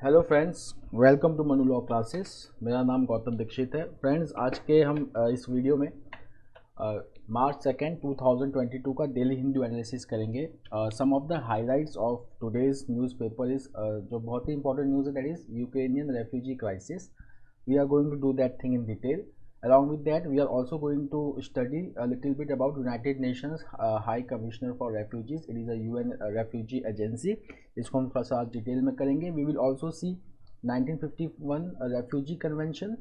Hello friends, welcome to Manu law classes. मेरा नाम गौतम दीक्षित है। फ्रेंड्स, आज के हम इस वीडियो में मार्च 2 2022 का डेली हिंदू एनालिसिस करेंगे। Some of the highlights of today's newspaper is जो बहुत ही इंपॉर्टेंट न्यूज़ है, that is Ukrainian refugee crisis. We are going to do that thing in detail. Along with that, we are also going to study a little bit about United Nations High Commissioner for Refugees. It is a UN refugee agency. इसको हम थोड़ा सा detail में करेंगे. We will also see 1951 refugee convention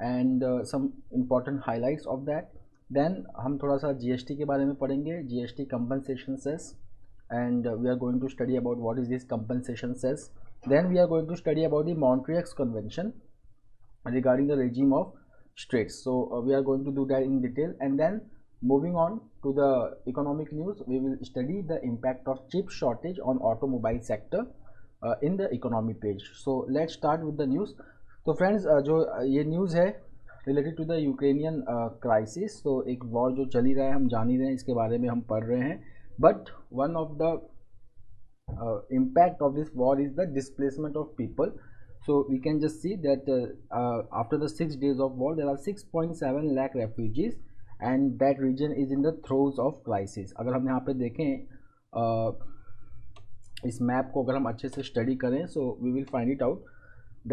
and some important highlights of that. Then हम थोड़ा सा GST के बारे में पढ़ेंगे, GST compensation cess, and we are going to study about what is this compensation cess. Then we are going to study about the Montreal Convention regarding the regime of straits. So we are going to do that in detail, and then moving on to the economic news, we will study the impact of chip shortage on automobile sector in the economy page. So let's start with the news. तो friends, जो ये news है related to the Ukrainian crisis, तो एक war जो चल ही रहा है, हम जान ही रहे हैं, इसके बारे में हम पढ़ रहे हैं. But one of the impact of this war is the displacement of people. So we can just see that after the 6 days of war, there are 6.7 lakh refugees, and that region is in the throes of crisis. अगर हम यहाँ पे देखें इस map को, अगर हम अच्छे से स्टडी करें, so we will find it out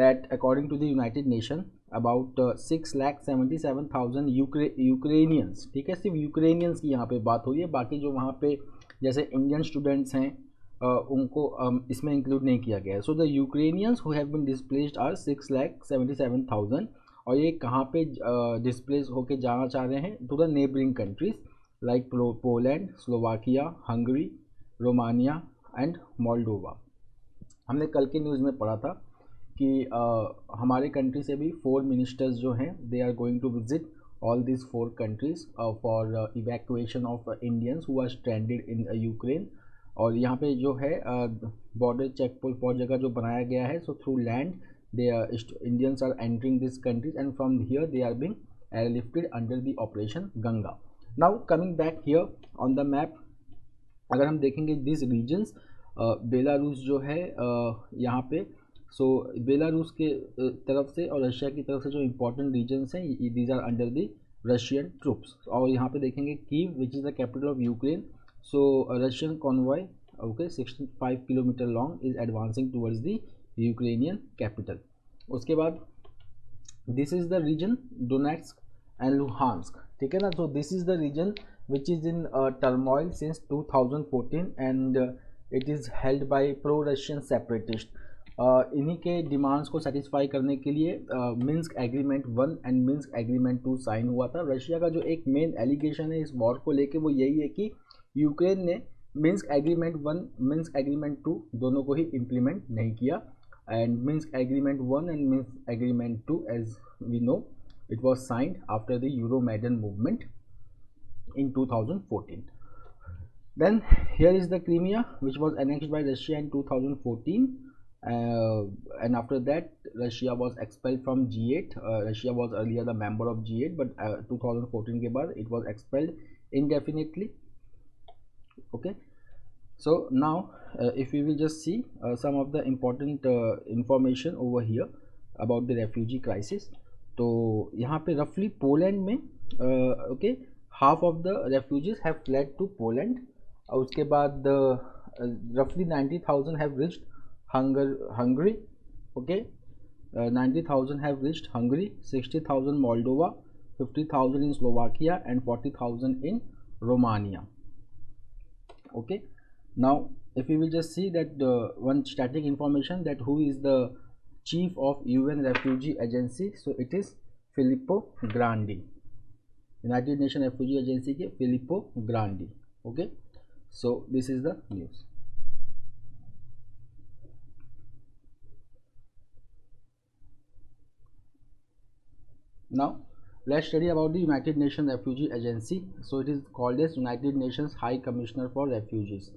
that according to the United Nation, about 6,77,000 Ukrainians, ठीक है, सिर्फ यूक्रेनियंस की यहाँ पे बात हो रही है, बाकी जो वहाँ पे जैसे इंडियन स्टूडेंट्स हैं उनको इसमें इंक्लूड नहीं किया गया है. So the Ukrainians who have been displaced are 6,77,000. और ये कहाँ पे डिस्प्लेस होके जाना चाह रहे हैं? To the neighbouring countries like Poland, Slovakia, Hungary, Romania and Moldova. हमने कल के न्यूज़ में पढ़ा था कि हमारे कंट्री से भी 4 मिनिस्टर्स जो हैं, they are going to visit all these 4 countries for evacuation of Indians who are stranded in Ukraine. और यहाँ पे जो है बॉर्डर चेक पोस्ट बहुत जगह जो बनाया गया है. So through land they Indians are entering this countries, and from here they are being airlifted under the operation Ganga. Now coming back here on the map, अगर हम देखेंगे दिस रीजन्स, बेलारूस जो है यहाँ पे, सो बेलारूस के तरफ से और रशिया की तरफ से जो इम्पोर्टेंट रीजन्स हैं, these are under the Russian troops. और यहाँ पे देखेंगे Kyiv which is the capital of Ukraine. So a Russian convoy, okay, 65 kilometer long, is advancing towards the Ukrainian capital. उसके बाद this is the region Donetsk and Luhansk, ठीक है ना. So this is the region which is in turmoil since 2014, and it is held by pro-Russian separatists. इन्हीं के demands को satisfy करने के लिए Minsk agreement 1 and Minsk agreement 2 sign हुआ था. रशिया का जो एक मेन एलिगेशन है इस वॉर को लेके, वो यही है कि यूक्रेन ने मिन्स्क एग्रीमेंट 1, मिन्स्क एग्रीमेंट 2 दोनों को ही इम्प्लीमेंट नहीं किया. And Minsk agreement 1 and Minsk agreement 2, as we know, it was signed after the Euromaidan movement in 2014. Then here is the Crimea, which was annexed by Russia in 2014, and after that Russia was expelled from G8. Russia was earlier the member of G8, but 2014 के बाद it was expelled indefinitely. Okay, so now if we will just see some of the important information over here about the refugee crisis. तो यहाँ पे roughly Poland में okay, half of the refugees have fled to Poland. और उसके बाद roughly 90,000 have reached Hungary. Okay, 90,000 have reached Hungary, 60,000 Moldova, 50,000 in Slovakia, and 40,000 in Romania. Okay, now if we will just see that one static information, that who is the chief of UN refugee agency, so it is Filippo Grandi, United Nations refugee agency के Filippo Grandi. Okay, so this is the news. Now let's study about the United Nations Refugee Agency. So it is called as United Nations High Commissioner for Refugees.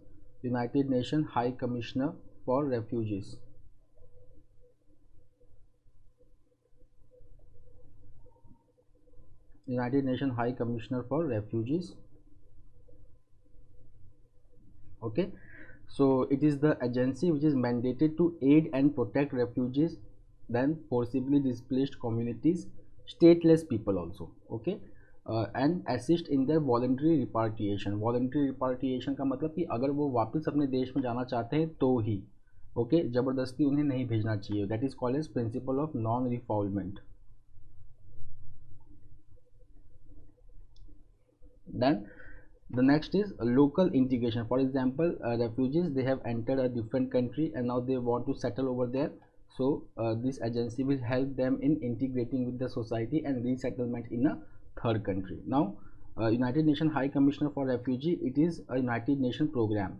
United Nations High Commissioner for Refugees. United Nations High Commissioner for Refugees. Okay, So it is the agency which is mandated to aid and protect refugees, then forcibly displaced communities, stateless people also. Okay, and assist in their voluntary repatriation. voluntary repatriation का मतलब कि अगर वो वापस अपने देश में जाना चाहते हैं तो ही, ओके, जबरदस्ती उन्हें नहीं भेजना चाहिए. That is called as principle of non refoulement. Then the next is local integration. For example, refugees, they have entered a different country and now they want to settle over there. So this agency will help them in integrating with the society and resettlement in a third country. Now United Nations High Commissioner for Refugee, it is a United Nations program.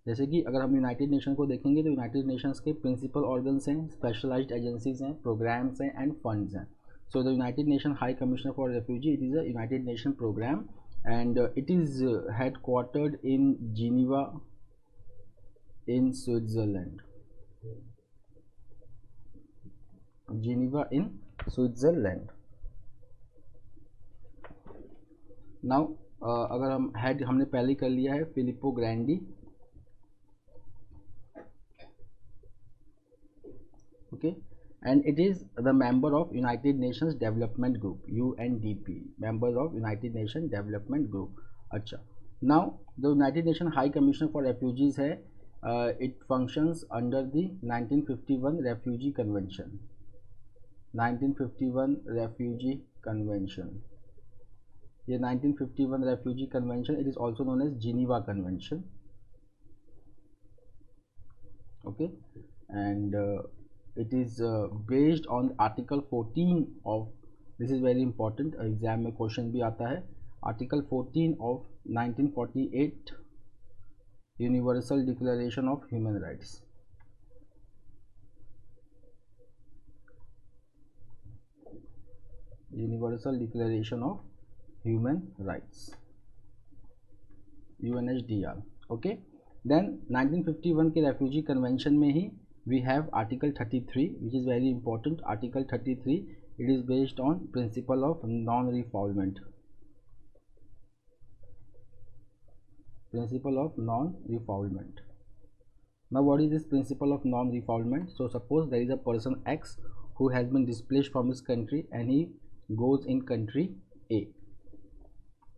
जैसे कि अगर हम United nation को देखेंगे तो United Nations के principal organs हैं, specialised agencies हैं, प्रोग्राम्स हैं एंड फंड्स हैं. So the United Nations High Commissioner for Refugee, it is a United Nations program and it is headquartered in Geneva in Switzerland. Geneva in Switzerland. Now अगर हम head हमने पहले कर लिया है Filippo ग्रैंडी. Okay, and it is the member of United Nations Development Group, UNDP, member of United Nations Development Group. अच्छा, now the United Nations High Commissioner for Refugees है, it functions under the 1951 Refugee Convention. 1951 Refugee Convention. ये 1951 Refugee Convention, it is also known as Geneva Convention. Okay, and it is based on Article 14 of, this is very important, exam में question भी आता है, Article 14 of 1948 Universal Declaration of Human Rights. Universal Declaration of Human Rights, UNHDR. Okay, then 1951 के refugee convention में ही we have Article 33, which is very important. Article 33, it is based on principle of non-refoulement. Principle of non-refoulement. Now what is this principle of non-refoulement? So suppose there is a person X who has been displaced from his country and he goes in country A.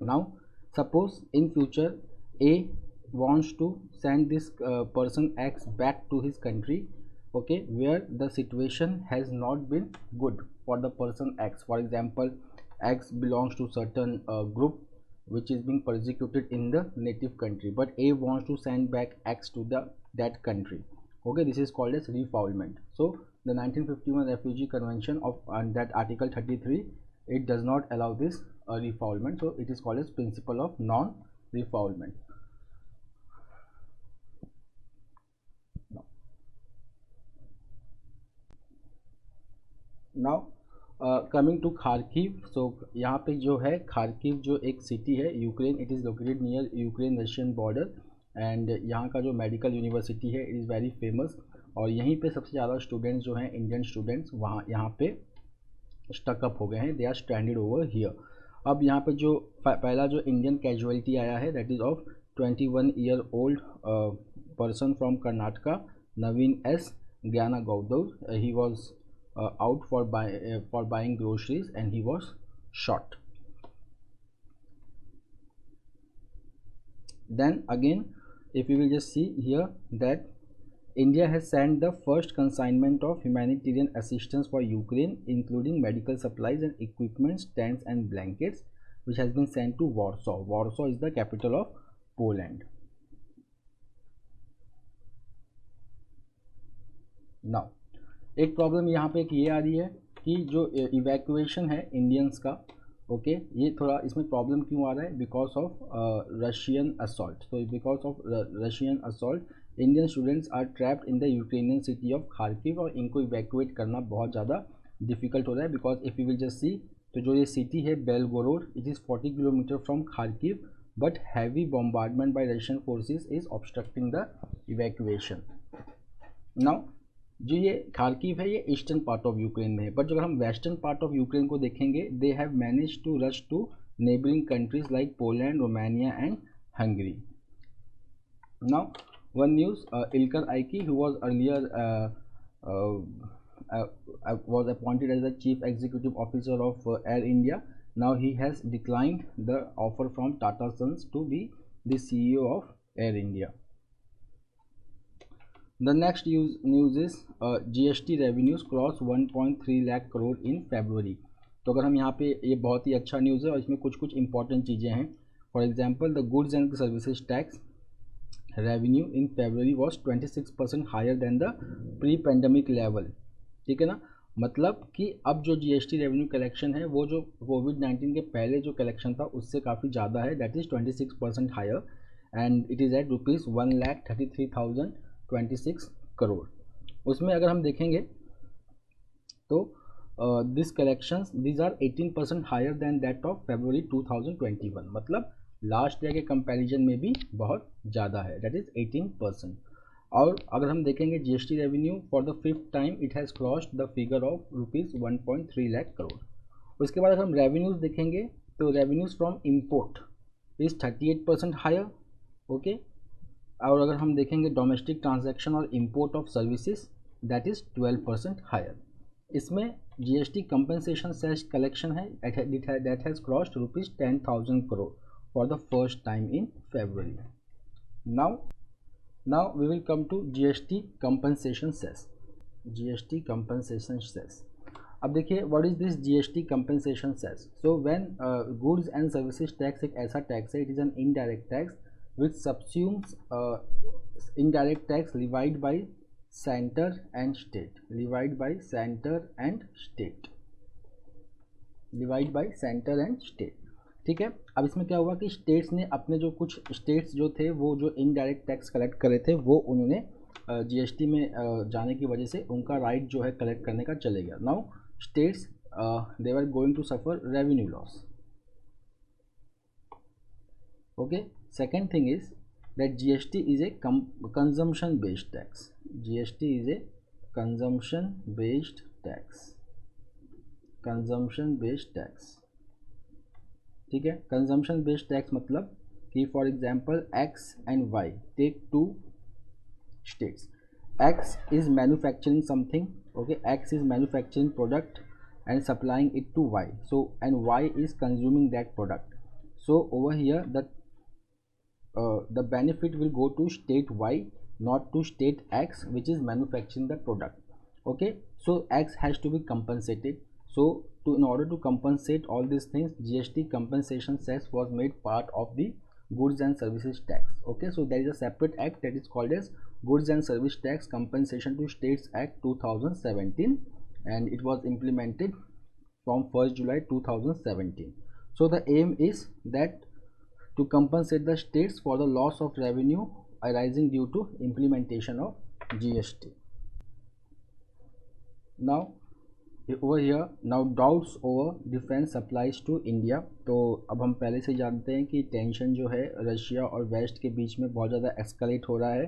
Now suppose in future A wants to send this person X back to his country, okay, where the situation has not been good for the person X. For example, X belongs to certain group which is being persecuted in the native country, but A wants to send back X to that country. Okay, this is called as refoulement. So the 1951 Refugee Convention of that Article 33, it does not allow this refoulement, so it is called as principle of non-refoulement. Now coming to Kharkiv. So यहाँ पे जो है Kharkiv जो एक city है Ukraine, it is located near Ukraine Russian border and यहाँ का जो मेडिकल यूनिवर्सिटी है इट इज़ वेरी फेमस और यहीं पे सबसे ज़्यादा स्टूडेंट्स जो हैं इंडियन स्टूडेंट्स वहाँ यहाँ पे स्टकअप हो गए हैं, they are stranded over here. अब यहाँ पे जो पहला जो इंडियन कैजुअलिटी आया है that is of 21 year old person from Karnataka, Naveen S Gyana Goudar. He was out for buying groceries and he was shot. Then again, if you will just see here that India has sent the first consignment of humanitarian assistance for Ukraine, including medical supplies and equipment, tents and blankets, which has been sent to Warsaw. Warsaw is the capital of Poland. Now एक problem यहाँ पे एक ये आ रही है कि जो evacuation है इंडियंस का, ओके, ये थोड़ा इसमें प्रॉब्लम क्यों आ रहा है? Because of Russian assault. तो because of Russian assault Indian students are trapped in the Ukrainian city of Kharkiv और इनको इवैक्यूएट करना बहुत ज़्यादा डिफिकल्ट हो रहा है. Because if you will just see, तो जो ये सिटी है Belgorod, it is 40 kilometre from Kharkiv, but heavy bombardment bye Russian forces is obstructing the evacuation. Now जो ये खार्किव है ये ईस्टर्न पार्ट ऑफ यूक्रेन में है, बट अगर हम वेस्टर्न पार्ट ऑफ यूक्रेन को देखेंगे they have manage to rush to neighbouring countries like Poland, Romania and Hungary. Now one news, Ilkar Aiki, who was earlier was appointed as the chief executive officer of Air India. Now he has declined the offer from Tata Sons to be the CEO of Air India. The next news is GST revenues cross 1.3 lakh crore in February. तो अगर हम यहाँ पे, ये बहुत ही अच्छा news है और इसमें कुछ इंपॉर्टेंट चीज़ें हैं. For example, the goods and services tax revenue in February was 26% higher than the pre pandemic level. ठीक है ना, मतलब कि अब जो GST रेवेन्यू कलेक्शन है वो जो कोविड-19 के पहले जो कलेक्शन था उससे काफ़ी ज़्यादा है. That is 26% higher and it is at ₹1,33,026 crore. उसमें अगर हम देखेंगे तो this collections these are 18% higher than that of February 2021. मतलब लास्ट ईयर के कंपैरिजन में भी बहुत ज़्यादा है. That is 18%. और अगर हम देखेंगे GST revenue for the fifth time it has crossed the figure of ₹1.3 lakh crore. उसके बाद अगर हम रेवेन्यूज़ देखेंगे तो revenues from import is 38% higher. Okay, और अगर हम देखेंगे डोमेस्टिक ट्रांजैक्शन और import of services that is 12% higher. इसमें GST कंपनसेशन सेस कलेक्शन है that has crossed ₹10,000 crore for the first time in February. Now we will come to GST compensation cess. GST compensation cess. अब देखिए what is this GST compensation cess. So when goods and services tax एक ऐसा tax है, it is an indirect tax which subsumes indirect tax levied by center and state. Levied by center and state. Levied by center and state. ठीक है. अब इसमें क्या हुआ कि स्टेट्स ने अपने जो कुछ स्टेट्स जो थे वो जो इनडायरेक्ट टैक्स कलेक्ट कर रहे थे वो उन्होंने GST में जाने की वजह से उनका राइट जो है कलेक्ट करने का चले गया. Now states they were going to suffer revenue loss. Okay, second thing is that GST is a consumption based tax. GST is a consumption based tax. Consumption based tax. ठीक है. Consumption based tax मतलब कि for example X and Y, take two states. X is manufacturing something. Okay, X is manufacturing product and supplying it to Y. So and Y is consuming that product. So over here the benefit will go to state Y, not to state X which is manufacturing the product. Okay, so X has to be compensated. So in order to compensate all these things, GST compensation cess was made part of the goods and services tax. Okay, so there is a separate act that is called as Goods and Service Tax Compensation to States Act 2017 and it was implemented from 1st July 2017. So the aim is that to compensate the states for the loss of revenue arising due to implementation of GST. Now over here, now doubts over defense supplies to India. तो अब हम पहले से जानते हैं कि tension जो है रशिया और वेस्ट के बीच में बहुत ज़्यादा एस्केलेट हो रहा है.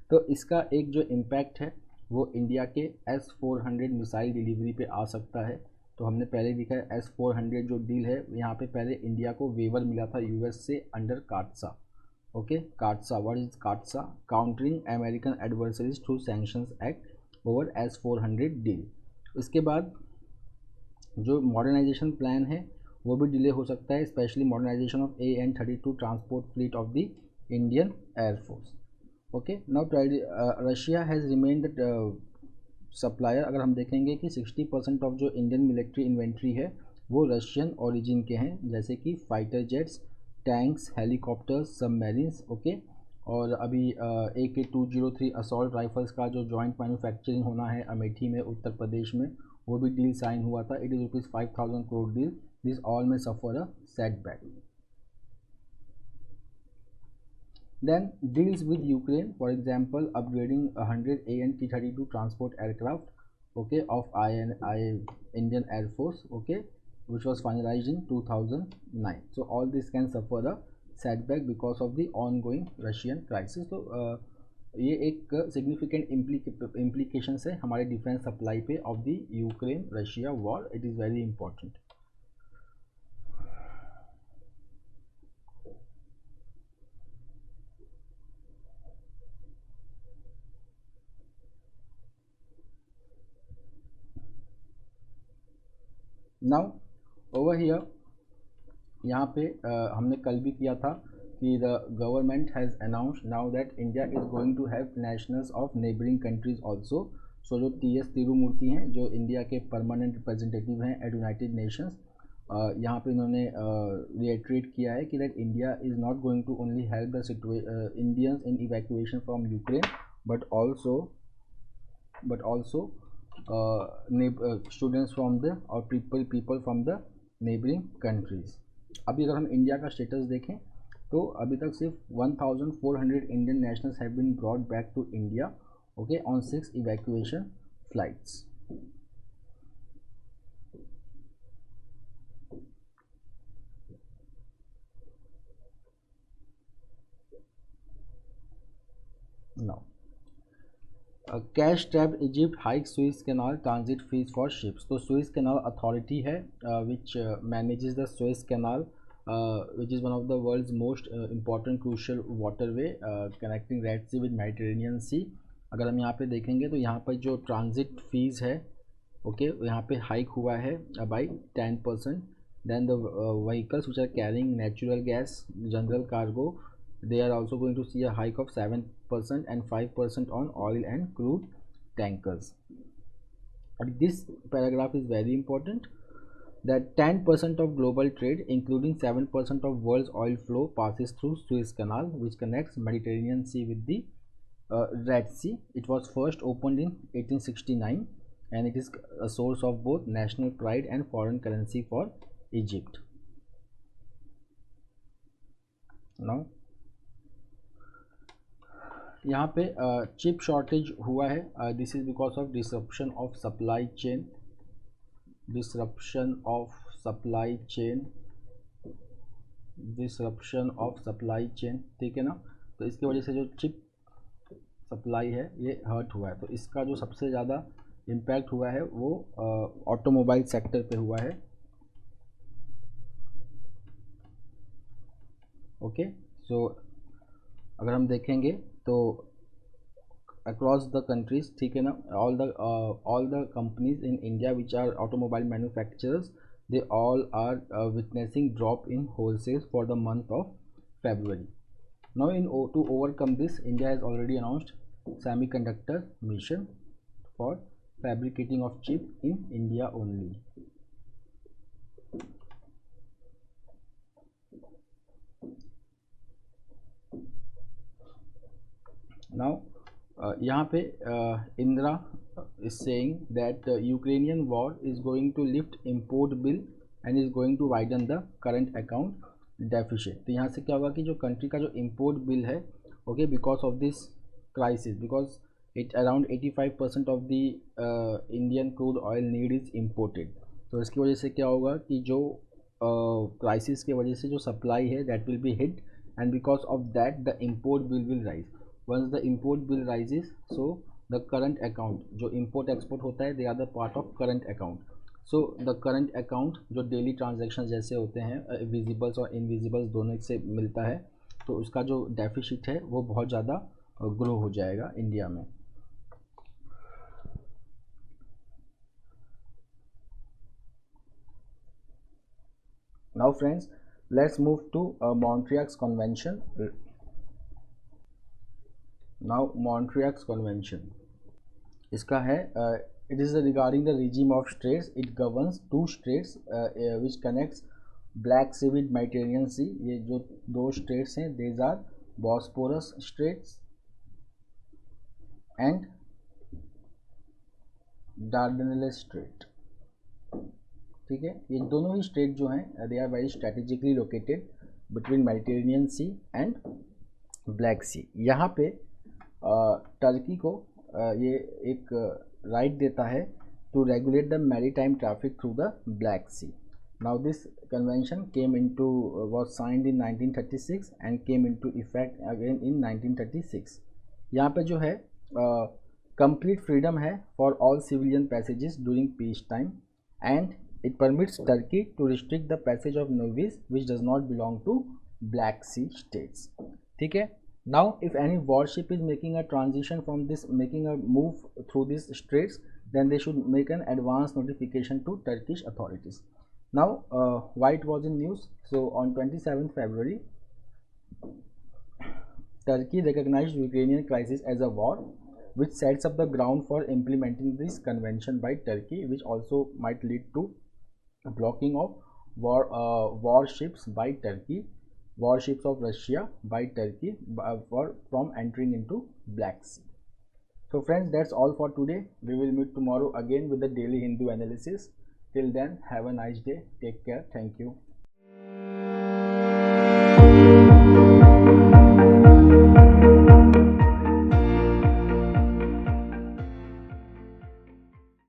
तो इसका एक जो इम्पैक्ट है वो इंडिया के S-400 मिसाइल डिलीवरी पे आ सकता है. तो हमने पहले देखा है S-400 जो डील है यहाँ पे पहले इंडिया को वेवर मिला था US से under काटसा. Okay, काटसा, what is काटसा? Countering American adversaries through sanctions act over S-400 deal. इसके बाद जो मॉडर्नाइजेशन प्लान है वो भी डिले हो सकता है, specially modernisation of AN-32 transport fleet of the Indian air force. Okay, now Russia has remained supplier. अगर हम देखेंगे कि 60% ऑफ जो इंडियन मिलिट्री इन्वेंट्री है वो रशियन ओरिजिन के हैं, जैसे कि fighter jets, tanks, helicopters, submarines. Okay, और अभी AK-203 असॉल्ट राइफल्स का जो जॉइंट मैन्युफैक्चरिंग होना है अमेठी में उत्तर प्रदेश में वो भी डील साइन हुआ था. It is ₹5,000 crore deal. This all may suffer a setback. Then deals with Ukraine, for example, upgrading 100 AN-T-32 transport aircraft, okay, of Indian Air Force, okay, which was finalized in 2009. So all this can suffer a setback because of the ongoing Russian crisis. So ये एक significant implications है हमारे defence supply पे of the Ukraine Russia war. It is very important. Now over here, यहाँ पे हमने कल भी किया था कि the government has announced now that India is going to have nationals of neighbouring countries also. So जो टी एस तिरुमूर्ति हैं, जो इंडिया के परमानेंट रिप्रेजेंटेटिव हैं एट यूनाइटेड नेशंस, यहाँ पे इन्होंने रिएट्रेट किया है कि that India is not going to only help the Indians in evacuation from Ukraine but also students from the or people from the neighboring countries। अभी अगर हम इंडिया का स्टेटस देखें तो अभी तक सिर्फ 1400 Indian nationals have been brought back to India, okay, on 6 evacuation flights. Now cash strapped Egypt hike Suez canal transit fees for ships. तो स्विस कैनाल अथॉरिटी है which manages the Suez canal which is one of the world's most important crucial waterway connecting Red Sea with Mediterranean Sea। अगर हम यहाँ पे देखेंगे तो यहाँ पर जो ट्रांजिट फीस है, ओके, यहाँ पे हाइक हुआ है by 10%। Then the vehicles which are carrying natural gas general cargo, they are also going to see a hike of 7% and 5% on oil and crude tankers। And this paragraph is very important, that 10% of global trade including 7% of world's oil flow passes through Suez Canal, which connects Mediterranean Sea with the Red Sea। It was first opened in 1869 and it is a source of both national pride and foreign currency for Egypt। Now यहाँ पे chip shortage हुआ है, this is because of disruption of supply chain, disruption of supply chain, ठीक है ना। तो इसकी वजह से जो चिप सप्लाई है ये हर्ट हुआ है। तो इसका जो सबसे ज़्यादा इम्पैक्ट हुआ है वो ऑटोमोबाइल सेक्टर पे हुआ है, ओके। सो अगर हम देखेंगे तो अक्रॉस द कंट्रीज, ठीक है ना, all the companies in India which are automobile manufacturers, they all are witnessing drop in wholesales for the month of February। Now to overcome this, India has already announced semiconductor mission for fabricating of chip in India only। Now यहाँ पे Indira is saying that Ukrainian war is going to lift import bill and is going to widen the current account deficit। तो यहाँ से क्या होगा कि जो country का जो इम्पोर्ट बिल है, okay, because of this crisis, because it around 85% of the Indian crude oil need is imported. तो इसकी वजह से क्या होगा कि जो क्राइसिस की वजह से जो सप्लाई है that will be hit and because of that the import bill will rise. Once the import bill rises, so the current account, जो इम्पोर्ट एक्सपोर्ट होता है, they are the part of current account. So the current account जो daily transaction जैसे होते हैं, विजिबल्स और invisibles दोनों से मिलता है, तो उसका जो डेफिसिट है वो बहुत ज़्यादा ग्रो हो जाएगा इंडिया में। Now friends, let's move to Montreux convention. Now Montreux convention इसका है, it is regarding the regime of straits। it governs two straits which connects Black Sea with Mediterranean Sea। ये जो दो straits हैं, these are Bosporus Straits and Dardanelles Strait, ठीक है। ये दोनों ही स्ट्रेट जो हैं, they are very strategically located between Mediterranean Sea and Black Sea। यहाँ पे टर्की को ये एक राइट देता है to regulate the maritime traffic through the Black Sea. Now this convention came into was signed in 1936 and came into effect again in 1936। यहाँ पे जो है कंप्लीट फ्रीडम है for all civilian passages during peace time and it permits Turkey to restrict the passage of navies which does not belong to Black Sea states, ठीक है। Now if any warship is making a transition from this, making a move through these straits, then they should make an advance notification to Turkish authorities. Now, why it was in news? So on 27th February, Turkey recognized Ukrainian crisis as a war, which sets up the ground for implementing this convention by Turkey, which also might lead to blocking of warships by Turkey, warships of Russia by Turkey from entering into Black Sea. So friends, that's all for today. We will meet tomorrow again with the daily Hindu analysis. Till then, have a nice day. Take care. Thank you.